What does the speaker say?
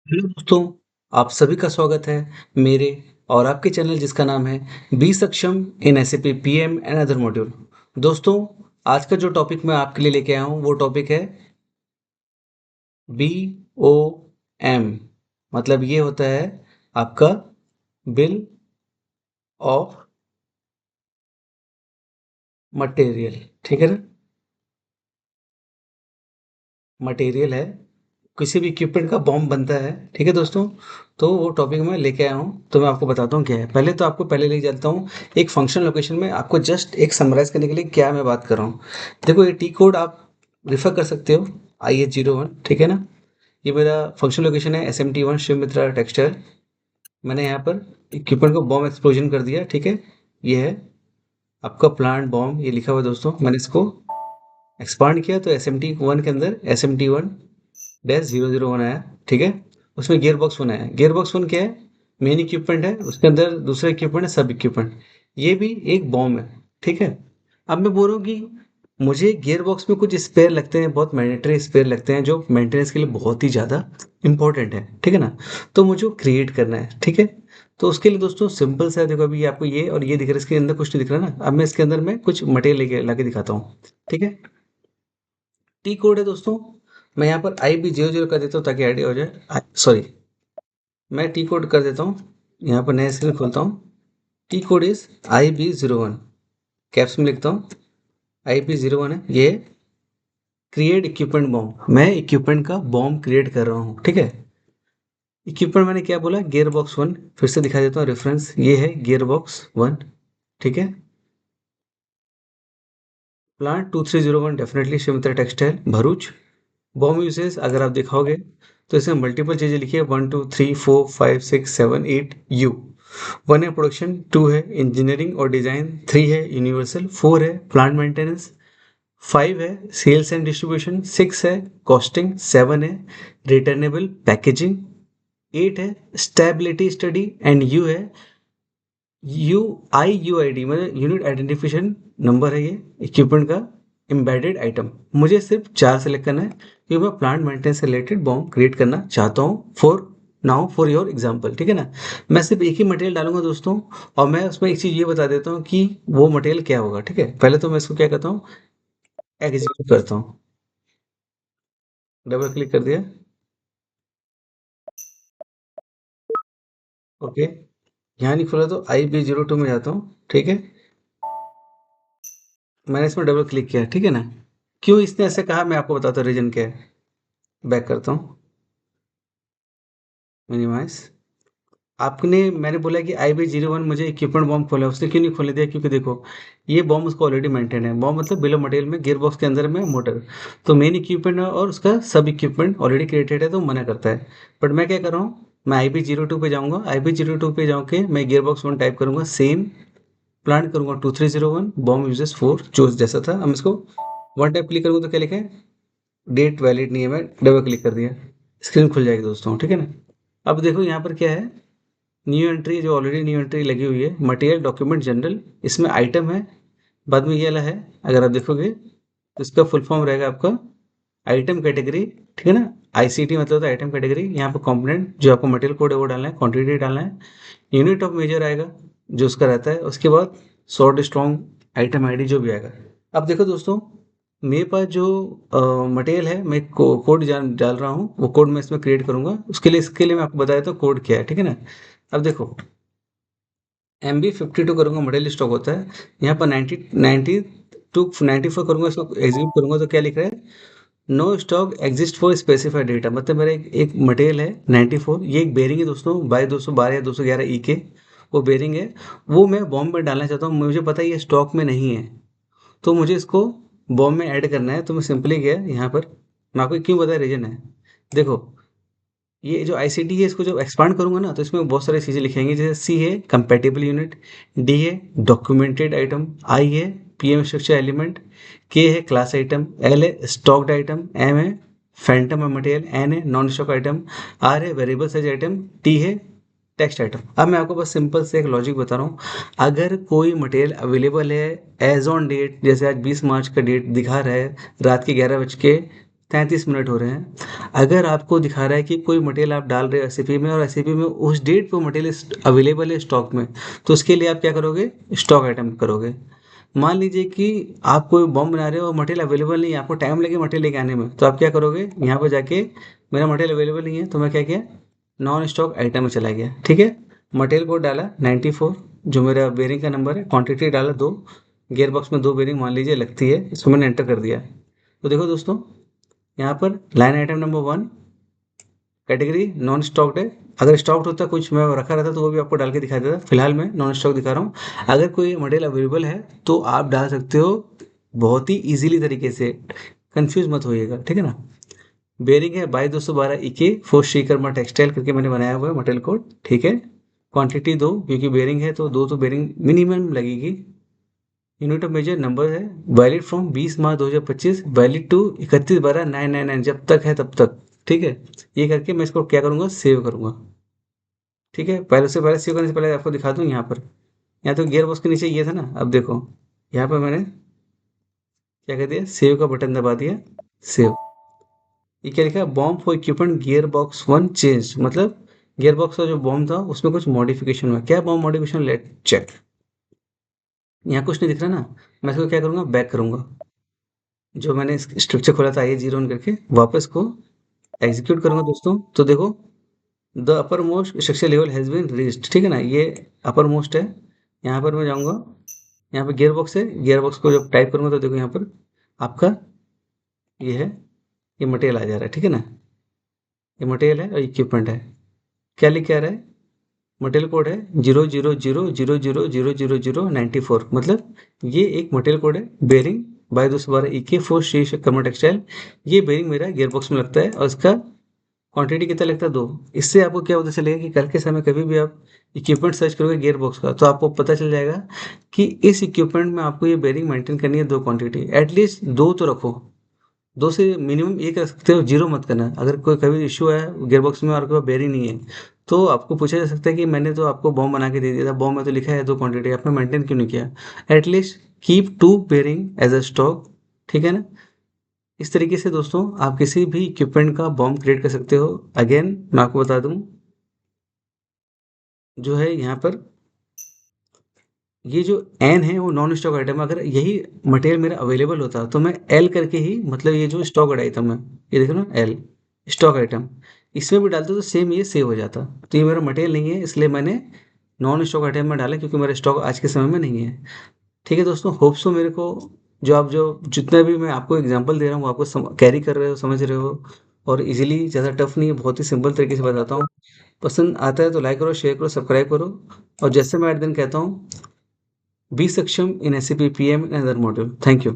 Hello दोस्तों, आप सभी का स्वागत है मेरे और आपके चैनल जिसका नाम है be Saksham in SAP PM and other module. दोस्तों, आज का जो टॉपिक मैं आपके लिए लेके आया हूँ वो टॉपिक है बी ओ एम। मतलब ये होता है आपका बिल ऑफ मटेरियल। ठीक है ना? मटेरियल है, किसी भी इक्विपमेंट का बॉम्ब बनता है। ठीक है दोस्तों, तो वो टॉपिक मैं लेके आया हूँ, तो मैं आपको बताता हूँ क्या है। पहले तो आपको पहले लेके चलता हूँ एक फंक्शन लोकेशन में, आपको जस्ट एक समराइज करने के लिए क्या मैं बात कर रहा हूँ। देखो, ये टी कोड आप रिफर कर सकते हो, IH01। ठीक है ना? ये मेरा फंक्शन लोकेशन है SMT1 शिव मित्रा टेक्सटाइल। मैंने यहाँ पर इक्विपमेंट को बॉम्ब एक्सप्लोजन कर दिया। ठीक है, ये है आपका प्लांट बॉम्ब, ये लिखा हुआ है दोस्तों। मैंने इसको एक्सपांड किया तो SMT1 के अंदर SMT1-001 आया। ठीक है, उसमें गियर बॉक्स वन आया। गियर बॉक्स वन क्या है? मेन इक्विपमेंट है, उसके अंदर दूसरा इक्विपमेंट है सब इक्विपमेंट। ये भी एक बॉम्ब है। ठीक है, अब मैं बोल रहा हूँ कि मुझे गियर बॉक्स में कुछ स्पेयर लगते हैं, बहुत मैंडेटरी स्पेयर लगते हैं जो मेंटेनेंस के लिए बहुत ही ज़्यादा इंपॉर्टेंट है। ठीक है ना? तो मुझे वो क्रिएट करना है। ठीक है, तो उसके लिए दोस्तों सिंपल सा है। देखो, अभी आपको ये और ये दिख रहा है, इसके अंदर कुछ नहीं दिख रहा ना। अब मैं इसके अंदर में कुछ मटेरियल लेके ला के दिखाता हूँ। ठीक है, टी कोड है दोस्तों। मैं यहाँ पर IB00 कर देता हूँ ताकि आइडिया हो जाए। सॉरी, मैं टी कोड कर देता हूँ। यहाँ पर नया स्क्रीन खोलता हूँ। T code is IB01, caps में लिखता हूँ। IB01 है ये, क्रिएट इक्विपमेंट बॉम्ब। मैं इक्विपमेंट का बॉम्ब क्रिएट कर रहा हूँ। ठीक है, इक्विपमेंट मैंने क्या बोला? Gear box one. फिर से दिखा देता हूँ रेफरेंस, ये है गियर बॉक्स वन। ठीक है, plant 2301 definitely Shivmitra textile Bharuch. BOM usage अगर आप दिखाओगे तो इसमें मल्टीपल चीज़ें लिखी है, 1 2 3 4 5 6 7 8 यू। वन है प्रोडक्शन, टू है इंजीनियरिंग और डिजाइन, थ्री है यूनिवर्सल, फोर है प्लांट मेंटेनेंस, फाइव है सेल्स एंड डिस्ट्रीब्यूशन, सिक्स है कॉस्टिंग, सेवन है रिटर्नेबल पैकेजिंग, एट है स्टेबिलिटी स्टडी एंड यू है UIUID, मतलब यूनिट आइडेंटिफिकेशन नंबर है ये इक्विपमेंट का एम्बेडेड आइटम। मुझे सिर्फ चार सेलेक्ट करना है क्योंकि मैं प्लांट मेंटेनेंस से रिलेटेड बॉम्ब क्रिएट करना चाहता हूँ for now, for your example. ठीक है ना? मैं सिर्फ एक ही मटेरियल डालूंगा दोस्तों, और मैं उसमें एक चीज़ ये बता देता हूँ कि वो मटेरियल क्या होगा। ठीक है, पहले तो मैं इसको क्या करता हूँ, एग्जीक्यूट करता हूँ। डबल क्लिक कर दिया। ओके, यहाँ नहीं खुला तो IB02 में जाता हूँ। ठीक है, मैंने इसमें डबल क्लिक किया। ठीक है ना? क्यों इसने ऐसे कहा मैं आपको बताता हूँ, रीजन क्या है। बैक करता हूँ, मिनिमाइज। आपने मैंने बोला कि IB01 मुझे इक्विपमेंट बॉम्ब खोला, उसने क्यों नहीं खोलने दिया? क्योंकि देखो, ये बॉम्ब उसको ऑलरेडी मेंटेन है। बॉम्ब मतलब बिल ऑफ मटेरियल में गियर बॉक्स के अंदर में मोटर, तो मेन इक्विपमेंट और उसका सब इक्विपमेंट ऑलरेडी क्रिएटेड है, तो मना करता है। बट मैं क्या कर रहा हूँ, मैं IB02 पे जाऊँगा। IB02 पे जाऊँ के मैं गियर बॉक्स वन टाइप करूँगा, सेम प्लान करूँगा 2301, बॉम्ब यूजेस फोर, जो जैसा था। हम इसको वन टाइप क्लिक करूँगा तो क्या लिखा है? डेट वैलिड नहीं है। मैं डबल क्लिक कर दिया, स्क्रीन खुल जाएगी दोस्तों। ठीक है ना? अब देखो यहाँ पर क्या है, न्यू एंट्री, जो ऑलरेडी न्यू एंट्री लगी हुई है, मटेरियल डॉक्यूमेंट जनरल, इसमें आइटम है, बाद में ये वाला है। अगर आप देखोगे तो इसका फुल फॉर्म रहेगा आपका आइटम कैटेगरी। ठीक है ना? ICT मतलब होता है आइटम कैटेगरी। यहाँ पर कंपोनेंट जो आपको मटेरियल कोड है वो डालना है, क्वांटिटी डालना है, यूनिट ऑफ मेजर आएगा जो उसका रहता है, उसके बाद शॉर्ट स्ट्रॉन्ग आइटम ID जो भी आएगा। अब देखो दोस्तों, मेरे पास जो मटेरियल है, मैं कोड डाल रहा हूँ, वो कोड मैं इसमें क्रिएट करूंगा। उसके लिए इसके लिए मैं आपको बताया था कोड क्या है। ठीक है ना? अब देखो, MB52 करूंगा, मटेरियल स्टॉक होता है। यहाँ पर 92 94 करूंगा, इसको एग्जीक्यूट करूंगा तो क्या लिख रहा है? No stock exist for specified data. मतलब मेरा एक मटेरियल है 94, ये एक बेरिंग है दोस्तों, बाई 212 या 211 के वो बेरिंग है। वो मैं बॉम्ब में डालना चाहता हूँ, मुझे पता है ये स्टॉक में नहीं है, तो मुझे इसको बॉम्ब में ऐड करना है। तो मैं सिंपली गया यहाँ पर, मैं आपको क्यों बताया, रीजन है। देखो, ये जो ICT है, इसको जब एक्सपांड करूंगा ना तो इसमें बहुत सारी चीज़ें लिखेंगे, जैसे C है कंपेटिबल यूनिट, D है डॉक्यूमेंटेड आइटम, I है PM स्ट्रक्चर एलिमेंट, K है क्लास आइटम, L है स्टॉक्ड आइटम, M है फैंटम मटेरियल, N है नॉन स्टॉक आइटम, R है वेरिएबल साइज आइटम, T है टेक्स्ट आइटम। अब मैं आपको बस सिंपल से एक लॉजिक बता रहा हूँ। अगर कोई मटेरियल अवेलेबल है एज ऑन डेट, जैसे आज 20 मार्च का डेट दिखा रहा है, रात के 11 बज के 33 मिनट हो रहे हैं। अगर आपको दिखा रहा है कि कोई मटेरियल आप डाल रहे हो एसएपी में और एसएपी में उस डेट पे मटेरियल अवेलेबल है स्टॉक में, तो उसके लिए आप क्या करोगे, स्टॉक आइटम करोगे। मान लीजिए कि आप कोई बॉम्ब बना रहे हो और मटेरियल अवेलेबल नहीं है, आपको टाइम लगे मटेरियल लेके आने में, तो आप क्या करोगे, यहाँ पर जाके मेरा मटेरियल अवेलेबल नहीं है तो मैं क्या किया, नॉन स्टॉक आइटम में चला गया। ठीक है, मटेरियल कोड डाला 94, जो मेरा बेरिंग का नंबर है, क्वांटिटी डाला 2, गियर बॉक्स में 2 बेरिंग मान लीजिए लगती है, इसको मैंने एंटर कर दिया। तो देखो दोस्तों, यहाँ पर line item number 1, category non stocked है। अगर स्टॉक्ड होता कुछ मैं रखा रहता तो वो भी आपको डाल के दिखा देता। फिलहाल मैं नॉन स्टॉक दिखा रहा हूँ। अगर कोई मटेरियल अवेलेबल है तो आप डाल सकते हो बहुत ही इजीली तरीके से, कंफ्यूज मत होइएगा, ठीक है ना। बेरिंग है बाई 212 इके फोर श्रीकर्मा टेक्सटाइल करके मैंने बनाया हुआ है मटेरियल कोड, ठीक है। क्वांटिटी 2, क्योंकि बेरिंग है तो 2 तो बेरिंग मिनिमम लगेगी। यूनिट ऑफ मेजर नंबर है, valid from 20 March 2025, valid to 31/12/999, जब तक है तब तक। ठीक है, ये करके मैं इसको क्या करूँगा, सेव करूँगा। ठीक है, पहले से पहले सेव करने से पहले आपको दिखा दूँ यहाँ पर, यहाँ तो गियर बॉक्स के नीचे ये था ना, अब देखो यहाँ पर मैंने क्या कर दिया, सेव का बटन दबा दिया, सेव। ये क्या लिखा है, bomb for equipment gear box 1 change, मतलब गियर बॉक्स का जो बॉम्ब था उसमें कुछ मॉडिफिकेशन हुआ। क्या बॉम्ब मॉडिफिकेशन, लेट चेक। यहाँ कुछ नहीं दिख रहा ना, मैं इसको क्या करूँगा, बैक करूँगा। जो मैंने स्ट्रक्चर खोला था आई जीरो करके, वापस को एग्जीक्यूट करूंगा दोस्तों, तो देखो the uppermost structure level has been reached, ठीक है ना, ये अपर मोस्ट है। यहाँ पर मैं जाऊंगा, यहाँ पे गियर बॉक्स है, गियर बॉक्स को जब टाइप करूंगा तो देखो यहाँ पर आपका ये है, ये मटेरियल आ जा रहा है, ठीक है ना। ये मटेरियल है और इक्विपमेंट है। क्या लिख के आ रहा है, मटेरियल कोड है 0000000094, मतलब ये एक मटेरियल कोड है, बेरिंग बाय 212 ई के फोर शीर्ष कर्मा टेक्सटाइल। ये बेरिंग मेरा गियर बॉक्स में लगता है और इसका क्वांटिटी कितना लगता है, 2। इससे आपको क्या पता चलेगा कि कल के समय कभी भी आप इक्विपमेंट सर्च करोगे गियर बॉक्स का, तो आपको पता चल जाएगा कि इस इक्विपमेंट में आपको ये बेरिंग मेंटेन करनी है 2 क्वांटिटी, एटलीस्ट 2 तो रखो। 2 से मिनिमम 1 रख सकते हो, 0 मत करना। अगर कोई कभी इश्यू है गियर बॉक्स में और आपके पास बेरिंग नहीं है, तो आपको पूछा जा सकता है कि मैंने तो आपको बॉम्ब बना के दे दिया था, बॉम्ब में तो लिखा है 2 क्वांटिटी, आपने मेंटेन क्यों नहीं किया। At least keep 2 bearing as a stock, ठीक है ना। इस तरीके से दोस्तों आप किसी भी इक्विपमेंट का बॉम्ब क्रिएट कर सकते हो। अगेन मैं आपको बता दूं, जो है यहाँ पर ये जो एन है वो नॉन स्टॉक आइटम है। अगर यही मटेरियल मेरा अवेलेबल होता तो मैं एल करके ही, मतलब ये जो स्टॉक आइटम है, ये देखो ना एल स्टॉक आइटम, इसमें भी डालते तो सेम ये सेव हो जाता। तो ये मेरा मटेरियल नहीं है, इसलिए मैंने नॉन स्टॉक आइटम में डाला, क्योंकि मेरा स्टॉक आज के समय में नहीं है। ठीक है दोस्तों, होप सो मेरे को जो आप जो जितना भी मैं आपको एग्जांपल दे रहा हूँ वो आपको कैरी कर रहे हो, समझ रहे हो। और इजीली, ज़्यादा टफ नहीं है, बहुत ही सिंपल तरीके से बताता हूँ। पसंद आता है तो लाइक करो, शेयर करो, सब्सक्राइब करो। और जैसे मैं हर दिन कहता हूँ, be Saksham in S C P P M in other module. Thank you.